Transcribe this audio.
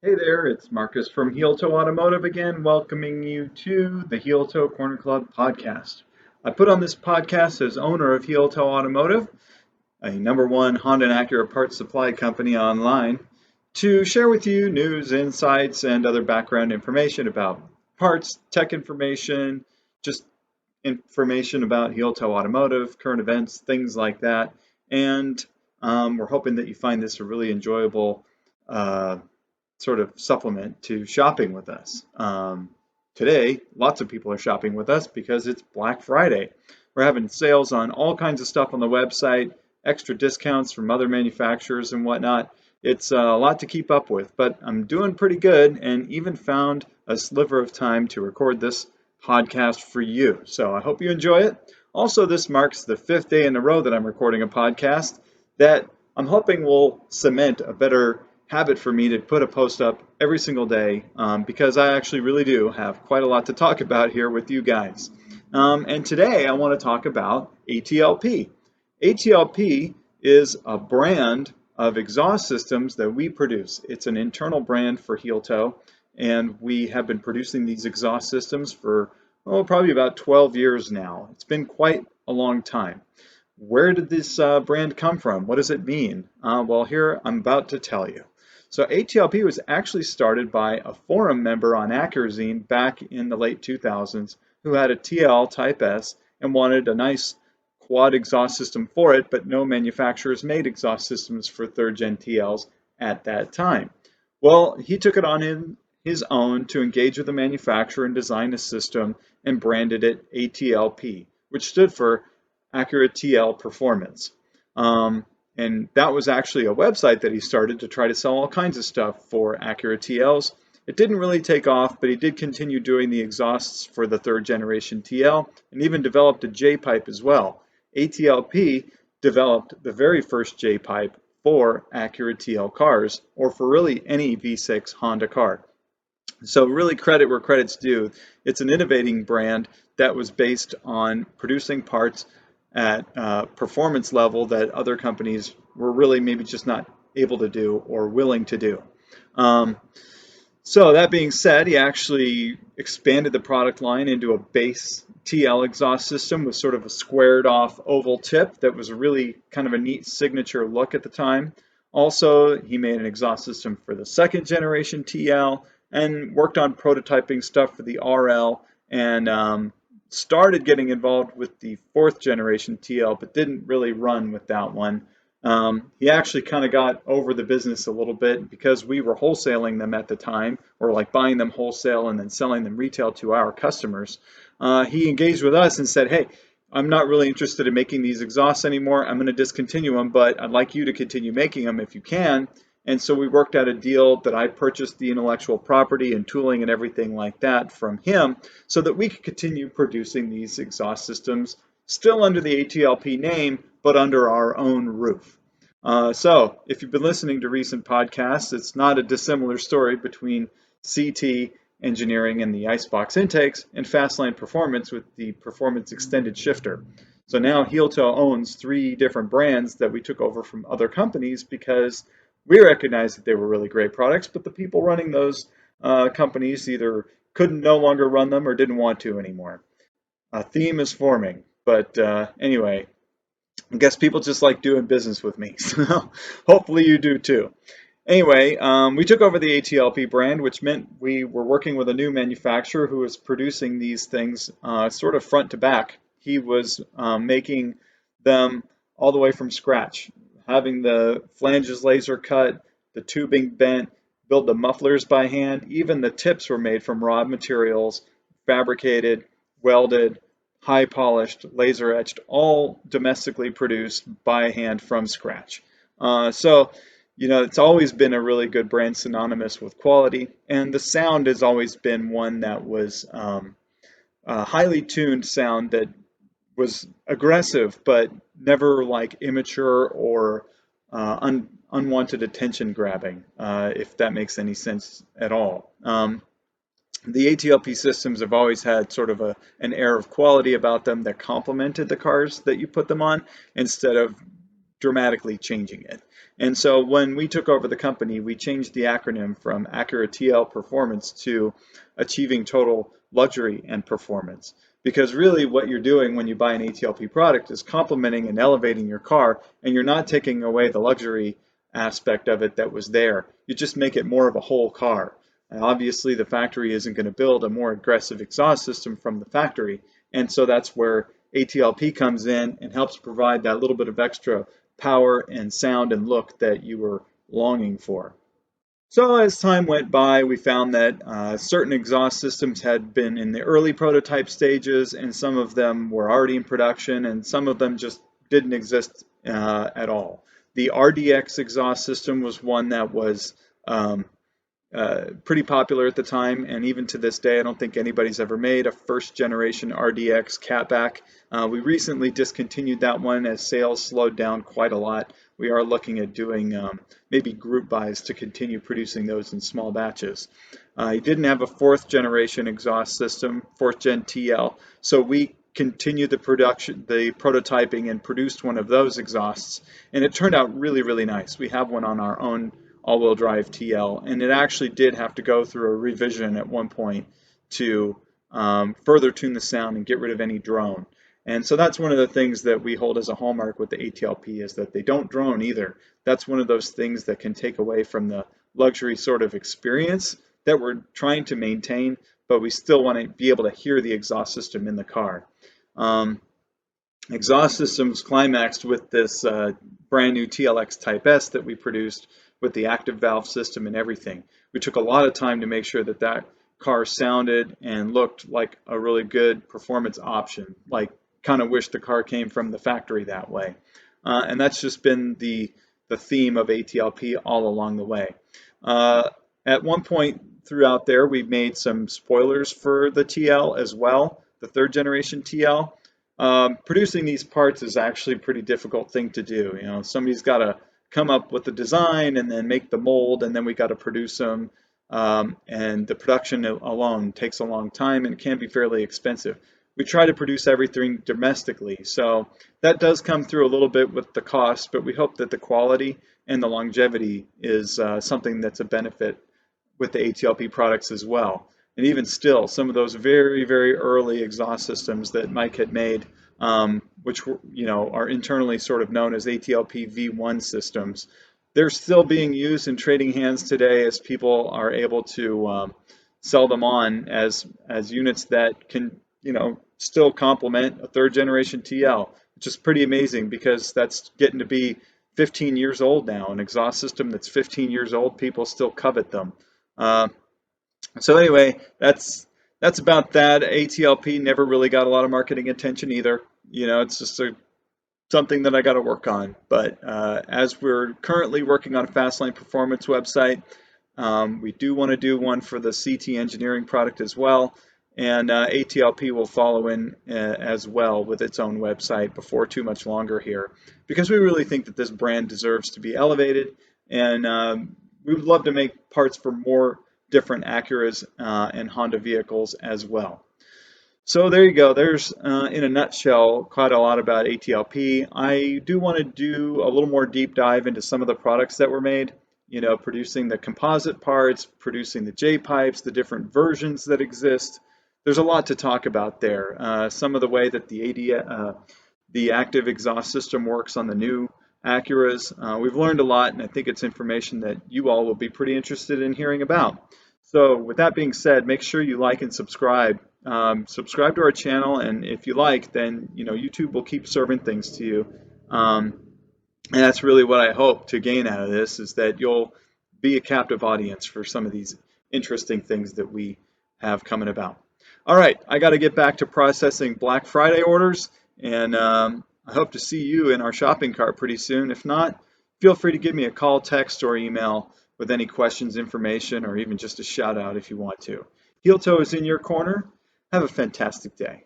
Hey there, it's Marcus from Heeltoe Automotive again, welcoming you to the Heeltoe Corner Club podcast. I put on this podcast as owner of Heeltoe Automotive, a number one Honda and Acura parts supply company online, to share with you news, insights, and other background information about parts, tech information, just information about Heeltoe Automotive, current events, things like that. And we're hoping that you find this a really enjoyable uh, sort of supplement to shopping with us. Today, lots of people are shopping with us because it's Black Friday. We're having sales on all kinds of stuff on the website, extra discounts from other manufacturers and whatnot. It's a lot to keep up with, but I'm doing pretty good and even found a sliver of time to record this podcast for you. So I hope you enjoy it. Also, this marks the fifth day in a row that I'm recording a podcast that I'm hoping will cement a better habit for me to put a post up every single day because I actually really do have quite a lot to talk about here with you guys. And today I want to talk about ATLP. ATLP is a brand of exhaust systems that we produce. It's an internal brand for Heeltoe, and we have been producing these exhaust systems for probably about 12 years now. It's been quite a long time. Where did this brand come from? What does it mean? Well, here I'm about to tell you. So ATLP was actually started by a forum member on Accurazine back in the late 2000s who had a TL Type S and wanted a nice quad exhaust system for it, but no manufacturers made exhaust systems for third gen TLs at that time. Well, he took it on his own to engage with the manufacturer and design a system and branded it ATLP, which stood for Acura TL Performance. And that was actually a website that he started to try to sell all kinds of stuff for Acura TLs. It didn't really take off, but he did continue doing the exhausts for the third generation TL and even developed a J pipe as well. ATLP developed the very first J pipe for Acura TL cars, or for really any V6 Honda car. So really credit where credit's due. It's an innovating brand that was based on producing parts at performance level that other companies were really maybe just not able to do or willing to do. Um, so that being said, he actually expanded the product line into a base TL exhaust system with sort of a squared off oval tip that was really kind of a neat signature look at the time. Also, he made an exhaust system for the second generation TL and worked on prototyping stuff for the RL and started getting involved with the fourth generation TL, but didn't really run with that one. He actually kind of got over the business a little bit because we were wholesaling them at the time, or like buying them wholesale and then selling them retail to our customers. He engaged with us and said, "Hey, I'm not really interested in making these exhausts anymore. I'm going to discontinue them, but I'd like you to continue making them if you can." And so we worked out a deal that I purchased the intellectual property and tooling and everything like that from him so that we could continue producing these exhaust systems still under the ATLP name, but under our own roof. So, if you've been listening to recent podcasts, it's not a dissimilar story between CT engineering and the icebox intakes and Fastline Performance with the Performance Extended Shifter. So now Heeltoe owns three different brands that we took over from other companies because we recognized that they were really great products, but the people running those companies either couldn't no longer run them or didn't want to anymore. A theme is forming, but anyway, I guess people just like doing business with me. So hopefully you do too. Anyway, we took over the ATLP brand, which meant we were working with a new manufacturer who was producing these things sort of front to back. He was making them all the way from scratch, having the flanges laser cut, the tubing bent, build the mufflers by hand. Even the tips were made from raw materials, fabricated, welded, high polished, laser etched, all domestically produced by hand from scratch. So, it's always been a really good brand synonymous with quality, and the sound has always been one that was a highly tuned sound that was aggressive, but never like immature or unwanted attention grabbing, if that makes any sense at all. The ATLP systems have always had sort of an air of quality about them that complemented the cars that you put them on instead of dramatically changing it. And so when we took over the company, we changed the acronym from Acura TL Performance to Achieving Total Luxury and Performance. Because really what you're doing when you buy an ATLP product is complementing and elevating your car, and you're not taking away the luxury aspect of it that was there. You just make it more of a whole car. And obviously the factory isn't going to build a more aggressive exhaust system from the factory, and so that's where ATLP comes in and helps provide that little bit of extra power and sound and look that you were longing for. So as time went by, we found that certain exhaust systems had been in the early prototype stages, and some of them were already in production, and some of them just didn't exist at all. The RDX exhaust system was one that was pretty popular at the time, and even to this day, I don't think anybody's ever made a first generation RDX catback. We recently discontinued that one as sales slowed down quite a lot. We are looking at doing maybe group buys to continue producing those in small batches. He didn't have a fourth generation exhaust system, fourth gen TL, so we continued the prototyping and produced one of those exhausts, and it turned out really, really nice. We have one on our own all-wheel drive TL, and it actually did have to go through a revision at one point to further tune the sound and get rid of any drone. And so that's one of the things that we hold as a hallmark with the ATLP, is that they don't drone either. That's one of those things that can take away from the luxury sort of experience that we're trying to maintain, but we still want to be able to hear the exhaust system in the car. Exhaust systems climaxed with this brand new TLX Type S that we produced with the active valve system and everything. We took a lot of time to make sure that that car sounded and looked like a really good performance option. Like, kind of wish the car came from the factory that way. And that's just been the theme of ATLP all along the way. At one point throughout there, we made some spoilers for the TL as well, the third generation TL. Producing these parts is actually a pretty difficult thing to do. You know, somebody's got to come up with the design and then make the mold, and then we got to produce them. And the production alone takes a long time and can be fairly expensive. We try to produce everything domestically, so that does come through a little bit with the cost, but we hope that the quality and the longevity is something that's a benefit with the ATLP products as well. And even still, some of those very, very early exhaust systems that Mike had made, which are internally sort of known as ATLP V1 systems, they're still being used in trading hands today, as people are able to sell them on as units that can still complement a third generation TL, which is pretty amazing, because that's getting to be 15 years old now. An exhaust system that's 15 years old, people still covet them. So anyway, that's about that. ATLP never really got a lot of marketing attention either. It's just something that I got to work on. But as we're currently working on a Fastlane Performance website, we do want to do one for the CT Engineering product as well. And ATLP will follow in as well with its own website before too much longer here, because we really think that this brand deserves to be elevated, and we would love to make parts for more different Acuras and Honda vehicles as well. So there you go. There's, in a nutshell, quite a lot about ATLP. I do want to do a little more deep dive into some of the products that were made, producing the composite parts, producing the J-pipes, the different versions that exist. There's a lot to talk about there. Some of the way that the active exhaust system works on the new Acuras. We've learned a lot, and I think it's information that you all will be pretty interested in hearing about. So with that being said, make sure you like and subscribe. Subscribe to our channel, and if you like, then YouTube will keep serving things to you. And that's really what I hope to gain out of this, is that you'll be a captive audience for some of these interesting things that we have coming about. All right, I got to get back to processing Black Friday orders, and I hope to see you in our shopping cart pretty soon. If not, feel free to give me a call, text, or email with any questions, information, or even just a shout out if you want to. Heeltoe is in your corner. Have a fantastic day.